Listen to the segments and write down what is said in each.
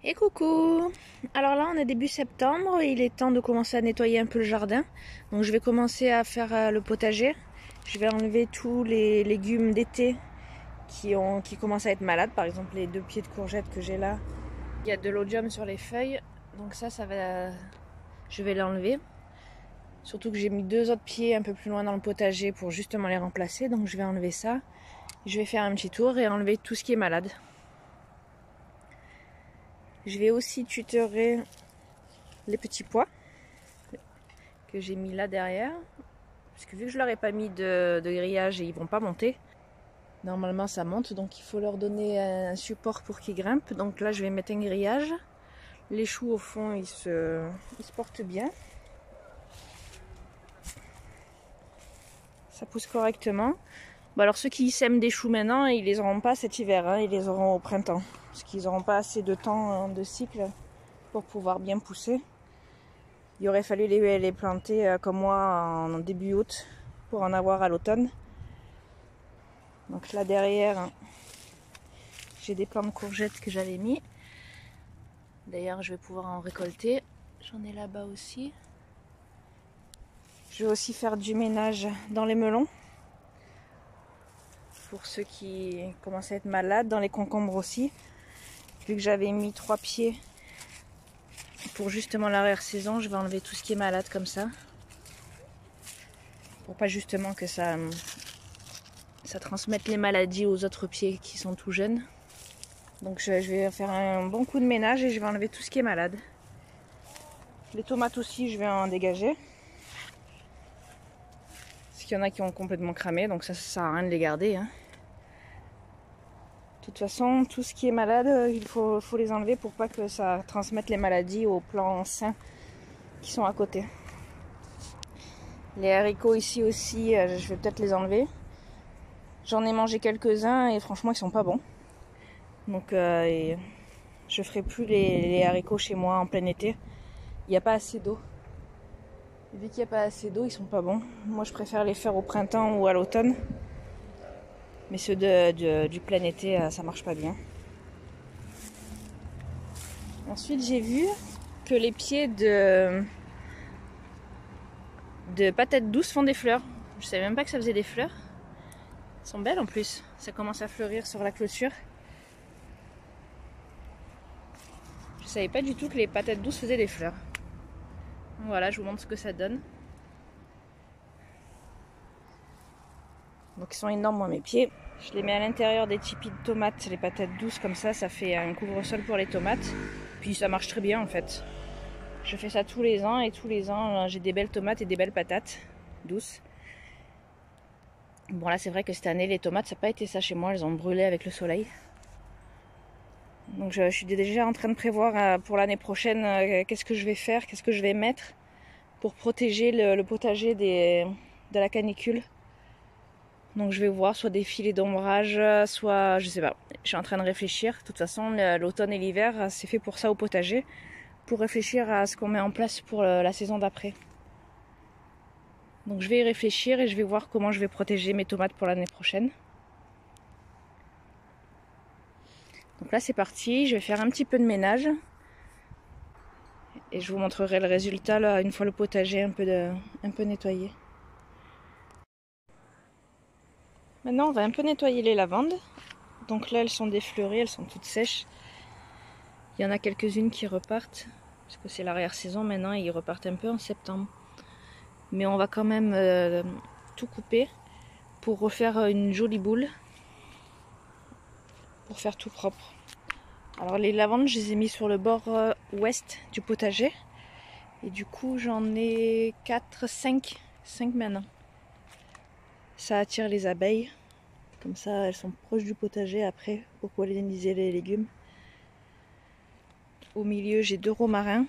Et coucou! Alors là on est début septembre, il est temps de commencer à nettoyer un peu le jardin. Donc je vais commencer à faire le potager. Je vais enlever tous les légumes d'été qui commencent à être malades. Par exemple les 2 pieds de courgettes que j'ai là. Il y a de l'odium sur les feuilles. Donc ça va... je vais l'enlever. Surtout que j'ai mis 2 autres pieds un peu plus loin dans le potager pour justement les remplacer. Donc je vais enlever ça. Je vais faire un petit tour et enlever tout ce qui est malade. Je vais aussi tutorer les petits pois que j'ai mis là derrière. Parce que vu que je leur ai pas mis de grillage et ils vont pas monter, normalement ça monte, donc il faut leur donner un support pour qu'ils grimpent. Donc là je vais mettre un grillage. Les choux au fond ils se portent bien. Ça pousse correctement. Bon, alors ceux qui sèment des choux maintenant, ils les auront pas cet hiver, hein, ils les auront au printemps. Parce qu'ils n'auront pas assez de temps de cycle pour pouvoir bien pousser. Il aurait fallu les planter comme moi en début août pour en avoir à l'automne. Donc là derrière, j'ai des plants de courgettes que j'avais mis. D'ailleurs je vais pouvoir en récolter. J'en ai là-bas aussi. Je vais aussi faire du ménage dans les melons. Pour ceux qui commencent à être malades, dans les concombres aussi. Vu que j'avais mis 3 pieds pour justement l'arrière-saison, je vais enlever tout ce qui est malade comme ça. Pour pas justement que ça transmette les maladies aux autres pieds qui sont tout jeunes. Donc je vais faire un bon coup de ménage et je vais enlever tout ce qui est malade. Les tomates aussi, je vais en dégager. Parce qu'il y en a qui ont complètement cramé, donc ça sert à rien de les garder, hein. De toute façon, tout ce qui est malade, il faut les enlever pour pas que ça transmette les maladies aux plants sains qui sont à côté. Les haricots ici aussi, je vais peut-être les enlever. J'en ai mangé quelques-uns et franchement ils sont pas bons. Donc je ferai plus les haricots chez moi en plein été. Il n'y a pas assez d'eau. Vu qu'il n'y a pas assez d'eau, ils sont pas bons. Moi je préfère les faire au printemps ou à l'automne. Mais ceux du plein été, ça marche pas bien. Ensuite j'ai vu que les pieds de patates douces font des fleurs. Je savais même pas que ça faisait des fleurs. Elles sont belles en plus. Ça commence à fleurir sur la clôture. Je savais pas du tout que les patates douces faisaient des fleurs. Voilà, je vous montre ce que ça donne. Donc ils sont énormes à mes pieds. Je les mets à l'intérieur des tipis de tomates, les patates douces comme ça fait un couvre-sol pour les tomates. Puis ça marche très bien en fait. Je fais ça tous les ans et tous les ans j'ai des belles tomates et des belles patates douces. Bon là c'est vrai que cette année les tomates ça n'a pas été ça chez moi, elles ont brûlé avec le soleil. Donc je suis déjà en train de prévoir pour l'année prochaine qu'est-ce que je vais faire, qu'est-ce que je vais mettre pour protéger le potager de la canicule. Donc je vais voir soit des filets d'ombrage, soit je sais pas. Je suis en train de réfléchir. De toute façon l'automne et l'hiver c'est fait pour ça au potager. Pour réfléchir à ce qu'on met en place pour la saison d'après. Donc je vais y réfléchir et je vais voir comment je vais protéger mes tomates pour l'année prochaine. Donc là c'est parti, je vais faire un petit peu de ménage. Et je vous montrerai le résultat là, une fois le potager un peu nettoyé. Maintenant on va un peu nettoyer les lavandes. Donc là elles sont défleurées, elles sont toutes sèches. Il y en a quelques-unes qui repartent. Parce que c'est l'arrière-saison maintenant et ils repartent un peu en septembre. Mais on va quand même tout couper pour refaire une jolie boule. Pour faire tout propre. Alors les lavandes je les ai mis sur le bord ouest du potager. Et du coup j'en ai 5 maintenant. Ça attire les abeilles. Comme ça elles sont proches du potager après pour polliniser les légumes. Au milieu j'ai 2 romarins.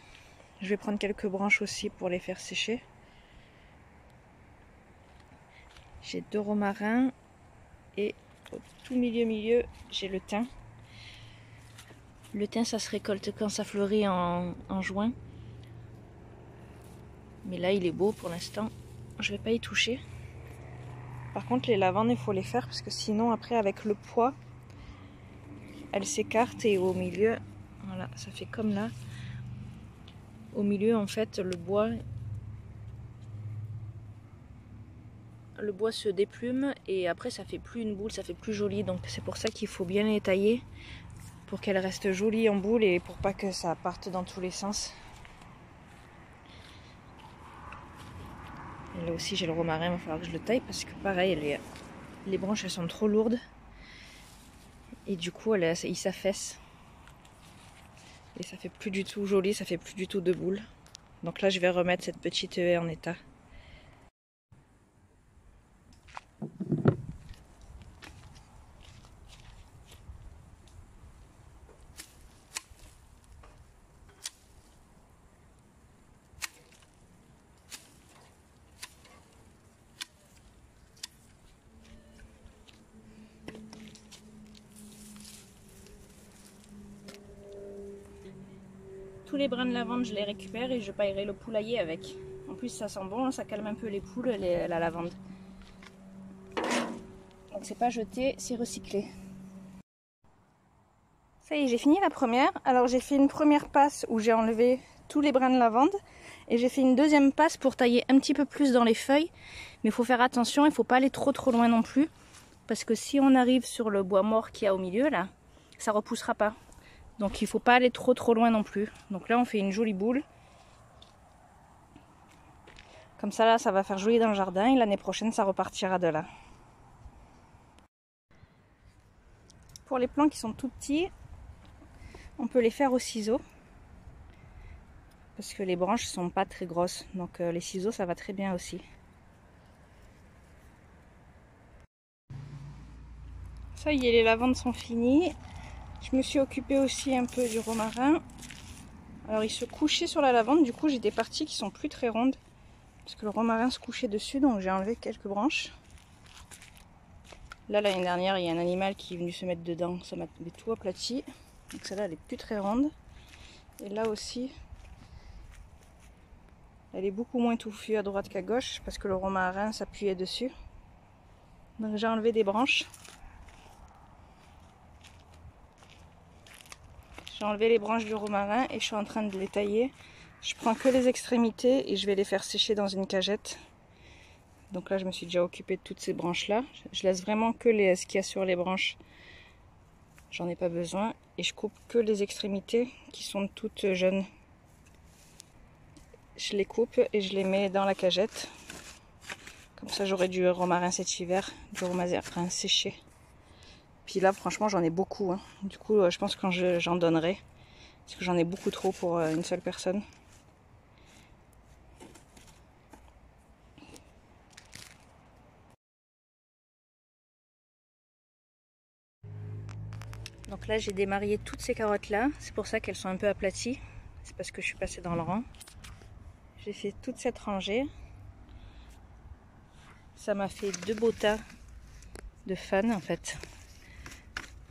Je vais prendre quelques branches aussi pour les faire sécher. J'ai 2 romarins. Et au tout milieu j'ai le thym. Le thym ça se récolte quand ça fleurit en juin. Mais là il est beau pour l'instant. Je vais pas y toucher. Par contre les lavandes il faut les faire parce que sinon après avec le poids elles s'écartent et au milieu Voilà, ça fait comme là. Au milieu, en fait, le bois se déplume et après ça fait plus une boule, ça fait plus joli. Donc c'est pour ça qu'il faut bien les tailler pour qu'elles restent jolies en boule et pour pas que ça parte dans tous les sens. Et là aussi j'ai le romarin, il va falloir que je le taille parce que pareil, les branches elles sont trop lourdes et du coup il s'affaisse et ça fait plus du tout joli, ça fait plus du tout de boule. Donc là je vais remettre cette petite haie en état. Tous les brins de lavande, je les récupère et je paillerai le poulailler avec. En plus, ça sent bon, ça calme un peu les poules, la lavande. Donc c'est pas jeté, c'est recyclé. Ça y est, j'ai fini la première. Alors j'ai fait une première passe où j'ai enlevé tous les brins de lavande. Et j'ai fait une deuxième passe pour tailler un petit peu plus dans les feuilles. Mais il faut faire attention, il ne faut pas aller trop loin non plus. Parce que si on arrive sur le bois mort qu'il y a au milieu, là, ça ne repoussera pas. Donc il ne faut pas aller trop loin non plus. Donc là on fait une jolie boule. Comme ça là ça va faire joli dans le jardin et l'année prochaine ça repartira de là. Pour les plants qui sont tout petits, on peut les faire au ciseau. Parce que les branches sont pas très grosses. Donc les ciseaux ça va très bien aussi. Ça y est, les lavandes sont finies. Je me suis occupée aussi un peu du romarin. Alors il se couchait sur la lavande, du coup j'ai des parties qui sont plus très rondes. Parce que le romarin se couchait dessus, donc j'ai enlevé quelques branches. Là l'année dernière il y a un animal qui est venu se mettre dedans, ça m'a tout aplati. Donc celle-là elle est plus très ronde. Et là aussi, elle est beaucoup moins touffue à droite qu'à gauche parce que le romarin s'appuyait dessus. Donc j'ai enlevé des branches. J'ai enlevé les branches du romarin et je suis en train de les tailler. Je prends que les extrémités et je vais les faire sécher dans une cagette. Donc là je me suis déjà occupée de toutes ces branches là. Je laisse vraiment que ce qu'il y a sur les branches. J'en ai pas besoin. Et je coupe que les extrémités qui sont toutes jeunes. Je les coupe et je les mets dans la cagette. Comme ça j'aurai du romarin cet hiver, du romarin séché. Puis là franchement j'en ai beaucoup. Hein. Du coup je pense que j'en donnerai. Parce que j'en ai beaucoup trop pour une seule personne. Donc là j'ai démarié toutes ces carottes là. C'est pour ça qu'elles sont un peu aplaties. C'est parce que je suis passée dans le rang. J'ai fait toute cette rangée. Ça m'a fait 2 beaux tas de fans en fait.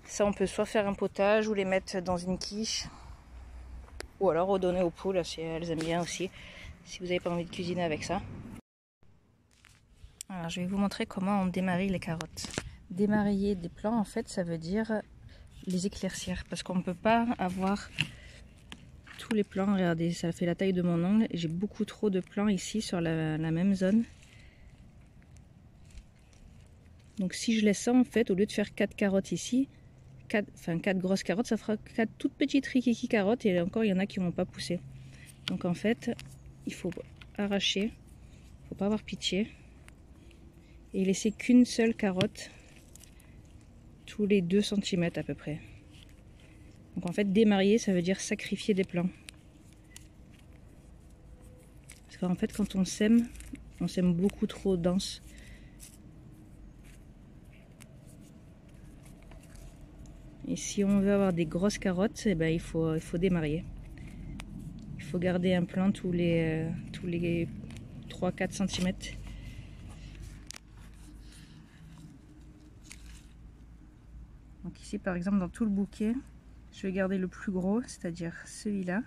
Ça on peut soit faire un potage ou les mettre dans une quiche. Ou alors redonner aux poules si elles aiment bien aussi. Si vous n'avez pas envie de cuisiner avec ça. Alors je vais vous montrer comment on démarie les carottes. Démarier des plants en fait ça veut dire les éclaircir. Parce qu'on ne peut pas avoir tous les plants. Regardez, ça fait la taille de mon ongle. J'ai beaucoup trop de plants ici sur la même zone. Donc si je laisse ça en fait, au lieu de faire 4 carottes ici, 4 grosses carottes, ça fera 4 toutes petites rikiki carottes et encore il y en a qui ne vont pas pousser. Donc en fait, il faut arracher, il ne faut pas avoir pitié et laisser qu'une seule carotte tous les 2 cm à peu près. Donc en fait, démarier, ça veut dire sacrifier des plants. Parce qu'en fait, quand on sème beaucoup trop dense. Et si on veut avoir des grosses carottes, eh ben, il faut démarier. Il faut garder un plant tous les 3-4 cm. Donc ici par exemple dans tout le bouquet, je vais garder le plus gros, c'est-à-dire celui-là.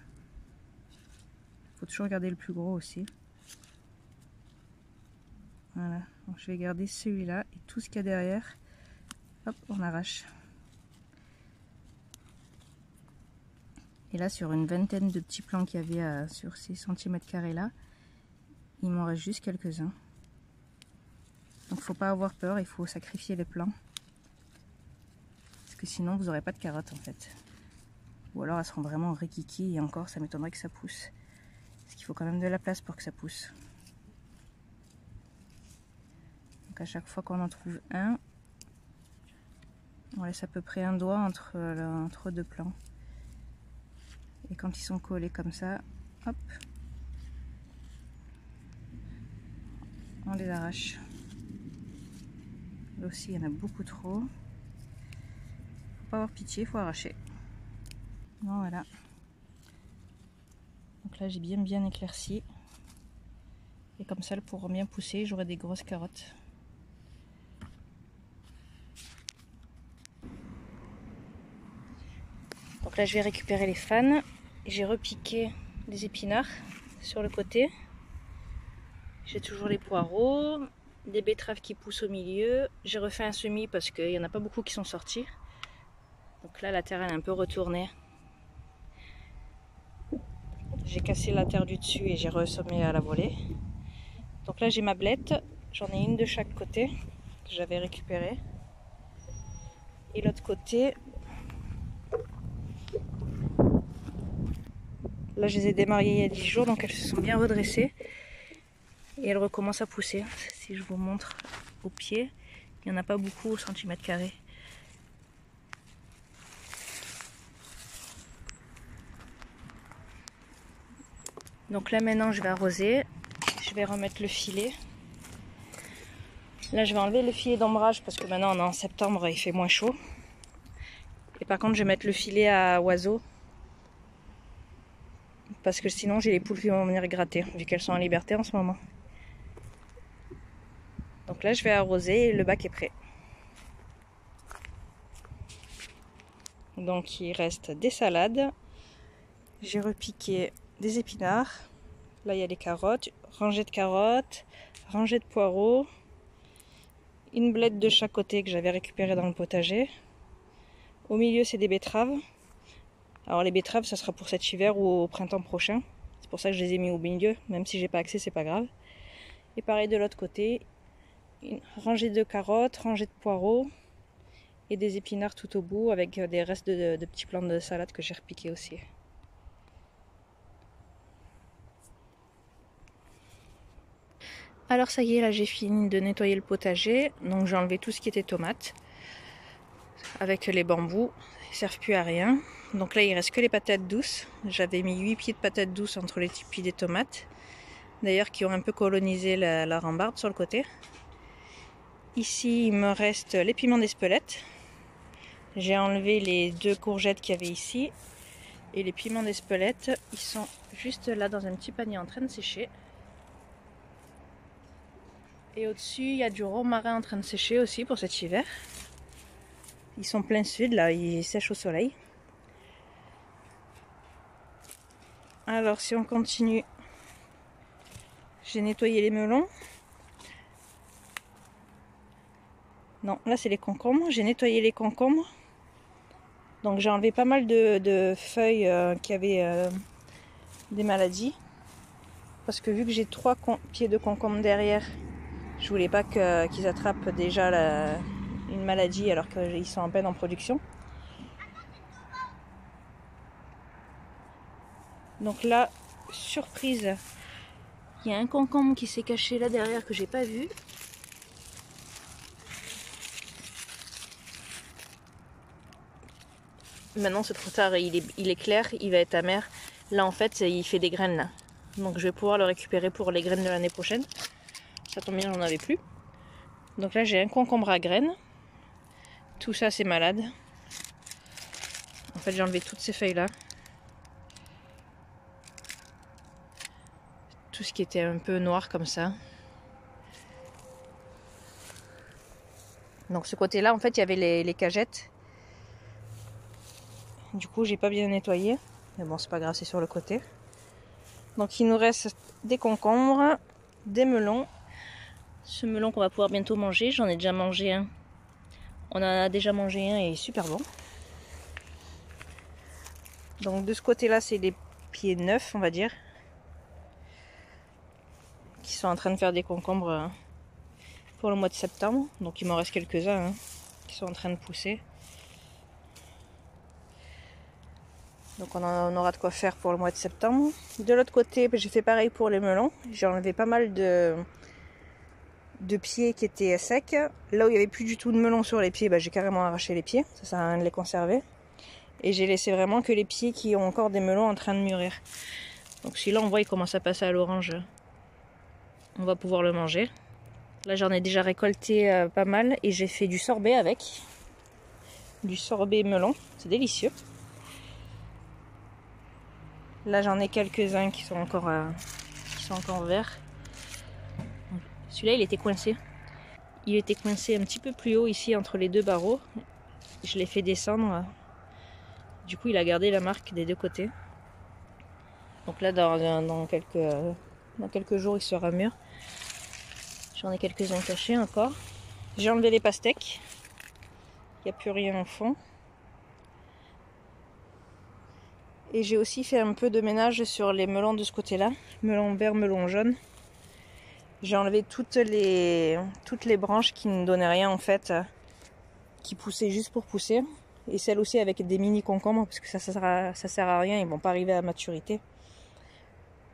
Il faut toujours garder le plus gros aussi. Voilà, donc je vais garder celui-là et tout ce qu'il y a derrière, hop, on arrache. Et là, sur une vingtaine de petits plants qu'il y avait sur ces centimètres carrés là, il m'en reste juste quelques-uns. Donc faut pas avoir peur, il faut sacrifier les plants. Parce que sinon vous n'aurez pas de carottes en fait. Ou alors elles seront vraiment rikiki et encore ça m'étonnerait que ça pousse. Parce qu'il faut quand même de la place pour que ça pousse. Donc à chaque fois qu'on en trouve un, on laisse à peu près un doigt entre deux plants. Et quand ils sont collés comme ça, hop, on les arrache. Là aussi, il y en a beaucoup trop. Faut pas avoir pitié, faut arracher. Bon, voilà. Donc là, j'ai bien éclairci. Et comme ça, elles pourront bien pousser. J'aurai des grosses carottes. Donc là, je vais récupérer les fans. J'ai repiqué des épinards sur le côté. J'ai toujours les poireaux. Des betteraves qui poussent au milieu. J'ai refait un semis parce qu'il n'y en a pas beaucoup qui sont sortis. Donc là la terre elle est un peu retournée. J'ai cassé la terre du dessus et j'ai ressemé à la volée. Donc là j'ai ma blette. J'en ai une de chaque côté que j'avais récupérée. Et l'autre côté, là je les ai démariées il y a 10 jours donc elles se sont bien redressées. Et elles recommencent à pousser. Si je vous montre au pied, il n'y en a pas beaucoup au centimètre carré. Donc là maintenant je vais arroser, je vais remettre le filet. Là je vais enlever le filet d'ombrage parce que maintenant on est en septembre et il fait moins chaud. Et par contre je vais mettre le filet à oiseaux. Parce que sinon j'ai les poules qui vont venir gratter vu qu'elles sont en liberté en ce moment. Donc là je vais arroser et le bac est prêt. Donc il reste des salades. J'ai repiqué des épinards. Là il y a les carottes, rangée de carottes, rangée de poireaux. Une blette de chaque côté que j'avais récupérée dans le potager. Au milieu c'est des betteraves. Alors les betteraves ça sera pour cet hiver ou au printemps prochain. C'est pour ça que je les ai mis au milieu, même si j'ai pas accès c'est pas grave. Et pareil de l'autre côté, une rangée de carottes, rangée de poireaux et des épinards tout au bout avec des restes de petits plants de salade que j'ai repiqués aussi. Alors ça y est, là j'ai fini de nettoyer le potager, donc j'ai enlevé tout ce qui était tomates avec les bambous, ils servent plus à rien. Donc là il reste que les patates douces, j'avais mis 8 pieds de patates douces entre les tipis des tomates, d'ailleurs qui ont un peu colonisé la rambarde sur le côté. Ici il me reste les piments d'Espelette, j'ai enlevé les 2 courgettes qu'il y avait ici, et les piments d'Espelette ils sont juste là dans un petit panier en train de sécher. Et au-dessus, il y a du romarin en train de sécher aussi pour cet hiver. Ils sont plein sud, là, ils sèchent au soleil. Alors, si on continue, j'ai nettoyé les melons. Non, là, c'est les concombres. J'ai nettoyé les concombres. Donc, j'ai enlevé pas mal de feuilles qui avaient des maladies. Parce que vu que j'ai 3 pieds de concombre derrière, je voulais pas qu'ils attrapent déjà une maladie alors qu'ils sont à peine en production. Donc là, surprise, il y a un concombre qui s'est caché là derrière que j'ai pas vu. Maintenant c'est trop tard, il est clair, il va être amer. Là en fait il fait des graines là. Donc je vais pouvoir le récupérer pour les graines de l'année prochaine. Ça tombe bien, j'en avais plus. Donc là j'ai un concombre à graines. Tout ça c'est malade. En fait j'ai enlevé toutes ces feuilles là. Tout ce qui était un peu noir comme ça. Donc ce côté là en fait il y avait les cagettes. Du coup j'ai pas bien nettoyé. Mais bon c'est pas grave, c'est sur le côté. Donc il nous reste des concombres, des melons. Ce melon qu'on va pouvoir bientôt manger, j'en ai déjà mangé un. On en a déjà mangé un et il est super bon. Donc de ce côté-là, c'est des pieds neufs, on va dire, qui sont en train de faire des concombres pour le mois de septembre. Donc il m'en reste quelques-uns qui sont en train de pousser. Donc on aura de quoi faire pour le mois de septembre. De l'autre côté, j'ai fait pareil pour les melons. J'ai enlevé pas mal de pieds qui étaient secs. Là où il n'y avait plus du tout de melons sur les pieds, j'ai carrément arraché les pieds. Ça sert à rien de les conserver. Et j'ai laissé vraiment que les pieds qui ont encore des melons en train de mûrir. Donc celui-là, on voit, il commence à passer à l'orange. On va pouvoir le manger. Là, j'en ai déjà récolté pas mal et j'ai fait du sorbet avec. Du sorbet melon. C'est délicieux. Là, j'en ai quelques-uns qui sont encore verts. Celui-là, il était coincé. Il était coincé un petit peu plus haut ici entre les deux barreaux. Je l'ai fait descendre. Du coup, il a gardé la marque des deux côtés. Donc là, dans quelques jours, il sera mûr. J'en ai quelques-uns cachés encore. J'ai enlevé les pastèques. Il n'y a plus rien au fond. Et j'ai aussi fait un peu de ménage sur les melons de ce côté-là. Melon vert, melon jaune. J'ai enlevé toutes les branches qui ne donnaient rien en fait. Qui poussaient juste pour pousser. Et celles aussi avec des mini concombres. Parce que ça sert à rien. Ils ne vont pas arriver à maturité.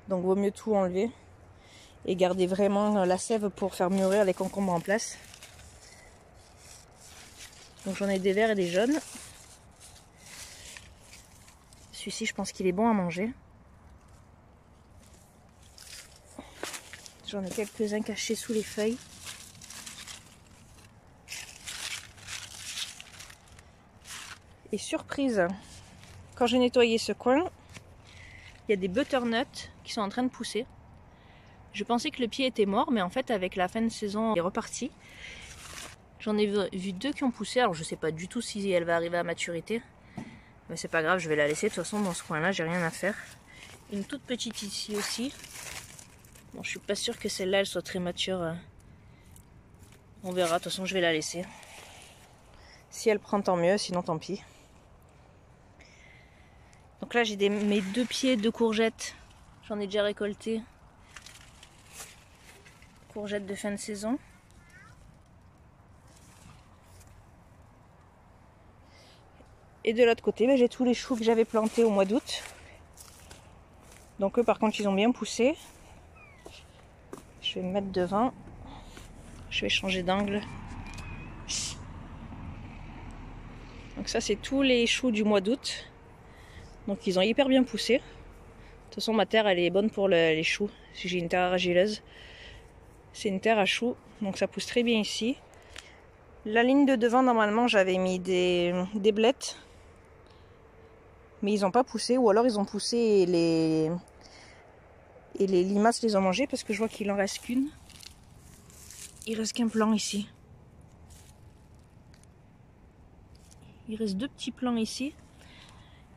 Donc vaut mieux tout enlever. Et garder vraiment la sève pour faire mûrir les concombres en place. Donc j'en ai des verts et des jaunes. Celui-ci, je pense qu'il est bon à manger. J'en ai quelques-uns cachés sous les feuilles. Et surprise, quand j'ai nettoyé ce coin, il y a des butternuts qui sont en train de pousser. Je pensais que le pied était mort, mais en fait, avec la fin de saison, il est reparti. J'en ai vu deux qui ont poussé. Alors, je sais pas du tout si elle va arriver à maturité. Mais c'est pas grave, je vais la laisser. De toute façon, dans ce coin-là, j'ai rien à faire. Une toute petite ici aussi. Bon, je suis pas sûre que celle-là, elle soit très mature. On verra. De toute façon, je vais la laisser. Si elle prend, tant mieux. Sinon, tant pis. Donc là, j'ai mes 2 pieds de courgettes. J'en ai déjà récolté. Courgettes de fin de saison. Et de l'autre côté, j'ai tous les choux que j'avais plantés au mois d'août. Donc eux, par contre, ils ont bien poussé. Je vais me mettre devant. Je vais changer d'angle. Donc ça, c'est tous les choux du mois d'août. Donc ils ont hyper bien poussé. De toute façon, ma terre, elle est bonne pour les choux. Si j'ai une terre argileuse. C'est une terre à choux. Donc ça pousse très bien ici. La ligne de devant, normalement, j'avais mis des blettes. Mais ils n'ont pas poussé, ou alors ils ont poussé et les limaces les ont mangés parce que je vois qu'il en reste qu'une. Il reste qu'un plant ici. Il reste 2 petits plants ici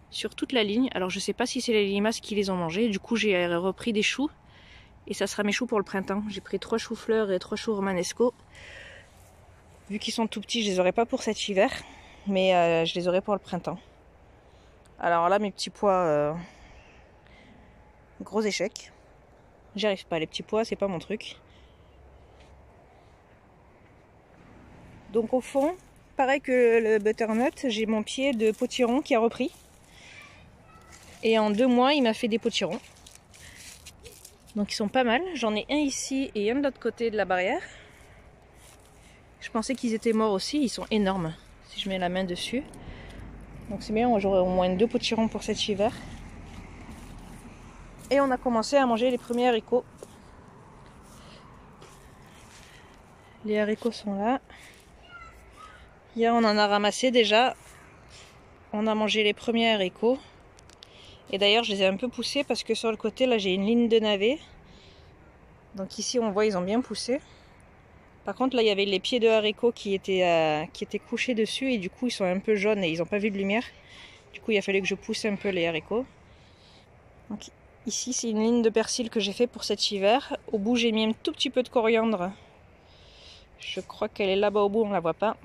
sur toute la ligne. Alors je sais pas si c'est les limaces qui les ont mangés. Du coup j'ai repris des choux et ça sera mes choux pour le printemps. J'ai pris 3 choux-fleurs et 3 choux romanesco. Vu qu'ils sont tout petits, je les aurai pas pour cet hiver, mais je les aurai pour le printemps. Alors là, mes petits pois, gros échec. J'y arrive pas, les petits pois, c'est pas mon truc. Donc au fond, pareil que le butternut, j'ai mon pied de potiron qui a repris. Et en 2 mois, il m'a fait des potirons. Donc ils sont pas mal. J'en ai un ici et un de l'autre côté de la barrière. Je pensais qu'ils étaient morts aussi, ils sont énormes. Si je mets la main dessus. Donc c'est bien, j'aurai au moins 2 potirons pour cet hiver. Et on a commencé à manger les premiers haricots. Les haricots sont là. Hier on en a ramassé déjà. On a mangé les premiers haricots. Et d'ailleurs je les ai un peu poussés parce que sur le côté là j'ai une ligne de navets. Donc ici on voit ils ont bien poussé. Par contre là il y avait les pieds de haricots qui étaient couchés dessus et du coup ils sont un peu jaunes et ils n'ont pas vu de lumière. Du coup il a fallu que je pousse un peu les haricots. Donc ici c'est une ligne de persil que j'ai fait pour cet hiver. Au bout j'ai mis un tout petit peu de coriandre. Je crois qu'elle est là-bas au bout, on la voit pas.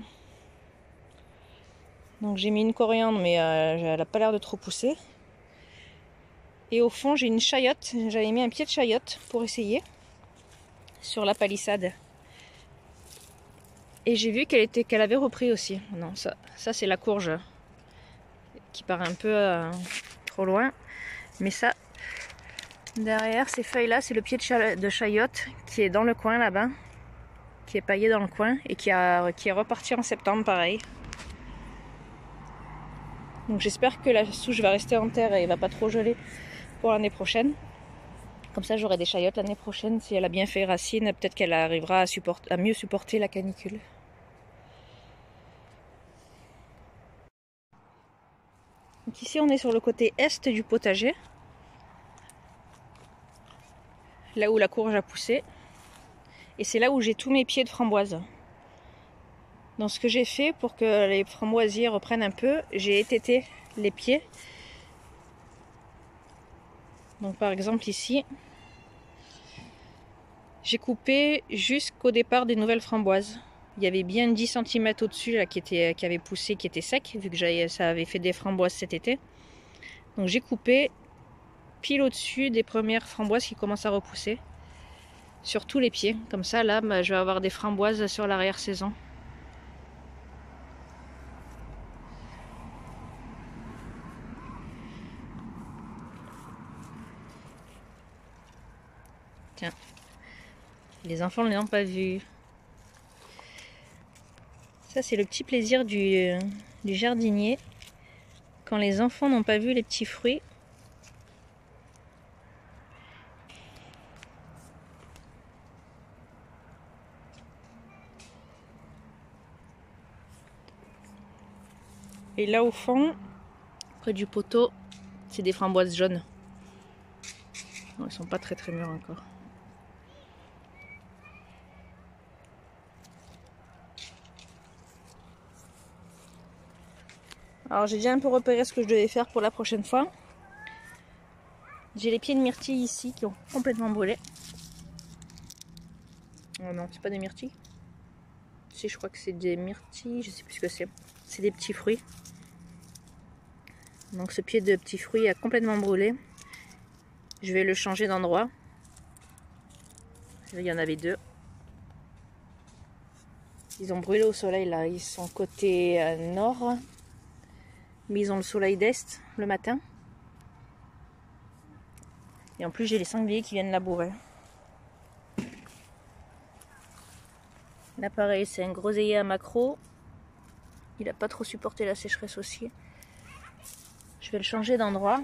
Donc j'ai mis une coriandre mais elle n'a pas l'air de trop pousser. Et au fond, j'ai une chayotte. J'avais mis un pied de chayotte pour essayer sur la palissade. Et j'ai vu qu'elle avait repris aussi. Non, ça c'est la courge qui part un peu trop loin. Mais ça, derrière ces feuilles-là, c'est le pied de chayotte qui est dans le coin là-bas, qui est paillé dans le coin et qui est reparti en septembre pareil. Donc j'espère que la souche va rester en terre et va pas trop geler pour l'année prochaine. Comme ça j'aurai des chayottes l'année prochaine. Si elle a bien fait racine, peut-être qu'elle arrivera à mieux supporter la canicule. Donc ici on est sur le côté est du potager, là où la courge a poussé. Et c'est là où j'ai tous mes pieds de framboises. Donc ce que j'ai fait pour que les framboisiers reprennent un peu, j'ai étêté les pieds. Donc par exemple ici, j'ai coupé jusqu'au départ des nouvelles framboises. Il y avait bien 10 cm au-dessus là, qui avait poussé, qui était sec, vu que ça avait fait des framboises cet été. Donc j'ai coupé pile au-dessus des premières framboises qui commencent à repousser. Sur tous les pieds. Comme ça là, je vais avoir des framboises sur l'arrière-saison. Tiens, les enfants ne l'ont pas vu. Ça c'est le petit plaisir du jardinier. Quand les enfants n'ont pas vu les petits fruits. Et là au fond, près du poteau, c'est des framboises jaunes. Elles sont pas très mûres encore. Alors j'ai déjà un peu repéré ce que je devais faire pour la prochaine fois. J'ai les pieds de myrtille ici qui ont complètement brûlé. Oh non, c'est pas des myrtilles. Si, je crois que c'est des myrtilles, je sais plus ce que c'est. C'est des petits fruits. Donc ce pied de petit fruit a complètement brûlé. Je vais le changer d'endroit. Il y en avait deux. Ils ont brûlé au soleil là, ils sont côté nord. Mais ils ont le soleil d'est le matin. Et en plus j'ai les sangliers qui viennent labourer. Là pareil, c'est un groseillier à maquereau. Il n'a pas trop supporté la sécheresse aussi. Je vais le changer d'endroit.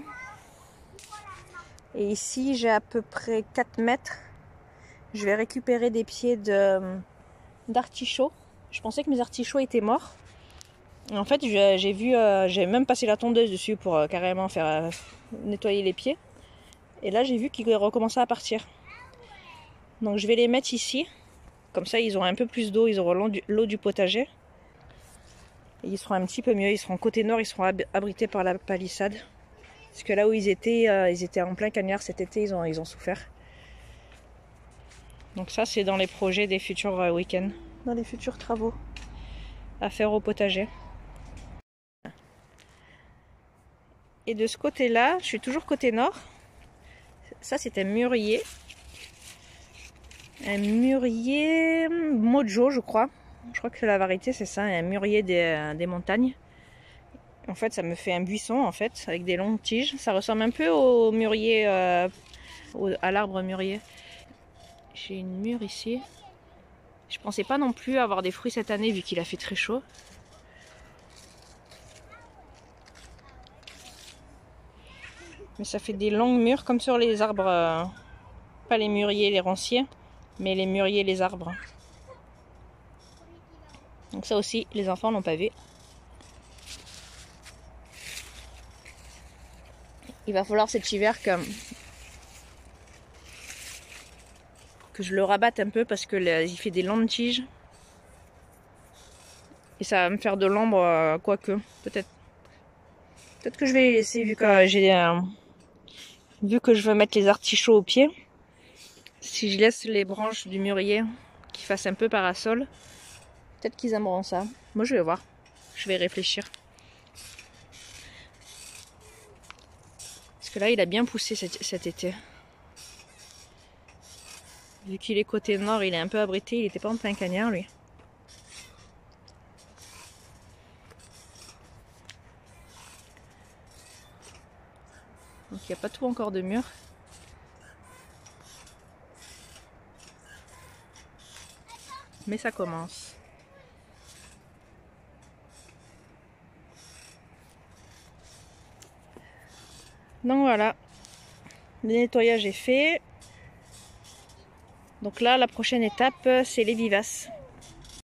Et ici j'ai à peu près 4 mètres. Je vais récupérer des pieds d'artichauts. Je pensais que mes artichauts étaient morts. Et en fait j'ai vu, j'ai même passé la tondeuse dessus pour carrément faire nettoyer les pieds. Et là j'ai vu qu'ils recommençaient à partir. Donc je vais les mettre ici. Comme ça ils auront un peu plus d'eau, ils auront l'eau du potager. Et ils seront un petit peu mieux, ils seront côté nord, ils seront abrités par la palissade. Parce que là où ils étaient en plein cagnard cet été, ils ont souffert. Donc ça c'est dans les projets des futurs week-ends, dans les futurs travaux à faire au potager. Et de ce côté-là, je suis toujours côté nord. Ça c'est un mûrier. Un mûrier mojo je crois. Je crois que la variété c'est ça, un mûrier des montagnes. En fait ça me fait un buisson en fait, avec des longues tiges. Ça ressemble un peu au mûrier, à l'arbre mûrier. J'ai une mûre ici. Je pensais pas non plus avoir des fruits cette année vu qu'il a fait très chaud. Mais ça fait des longues mûres comme sur les arbres, pas les mûriers, les ronciers, mais les mûriers, les arbres. Donc ça aussi, les enfants n'ont pas vu. Il va falloir cet hiver que je le rabatte un peu parce que il fait des longues tiges. Et ça va me faire de l'ombre, quoique, peut-être. Peut-être que je vais les laisser vu que vu que je veux mettre les artichauts au pied. Si je laisse les branches du mûrier qui fassent un peu parasol, peut-être qu'ils aimeront ça. Moi je vais voir, je vais réfléchir. Parce Parce que là, il a bien poussé cet été. Vu qu'il est côté nord, il est un peu abrité, il n'était pas en plein cagnard, lui. Donc il n'y a pas tout encore de mûr. Mais ça commence. Donc voilà, le nettoyage est fait. Donc là, la prochaine étape, c'est les vivaces.